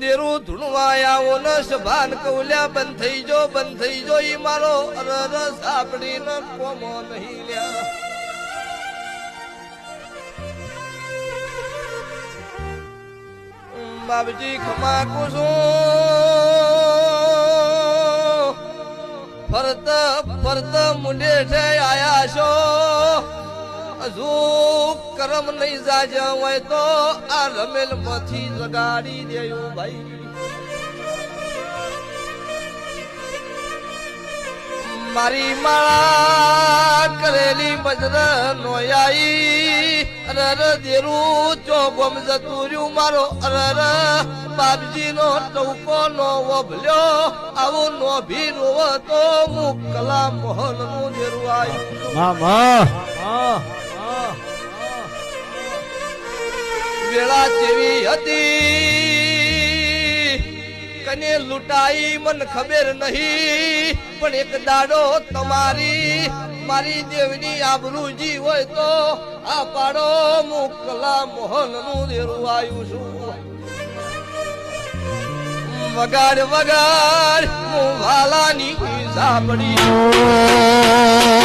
દેરું ધૂણવાયાઓ ન સભાન કૌલ્યા બંધ થઈ જો ઈ મારો રસ આપડીને કોમો નહીં લ્યા બાપજી ખમા કુસુમ ફરત મુંડે છે આયા છો હજુ કરમ નહીં જાજ્યા હોય તો આ રમેલ માંથી જગાડી દેવું ભાઈ મારી માળા કરેલી બજર નોયાઈ અરર દેરું ચોગમ જતું રહ્યું મારો અરર બાપજી નો ટૌકો નો વભલ્યો આવો નો ભી રોવ તો મુકલા મોહન નું દેરું આવ્યું વેળા જેવી હતી કને લૂંટાઈ મન ખબર નહીં પણ એક દાડો તમારી મારી દેવની આબરૂજી હોય તો આ પાડો મુકલા મોહન નું દેરું આવ્યું છું વગાડ વગાડ હું વાલાની સાંભળી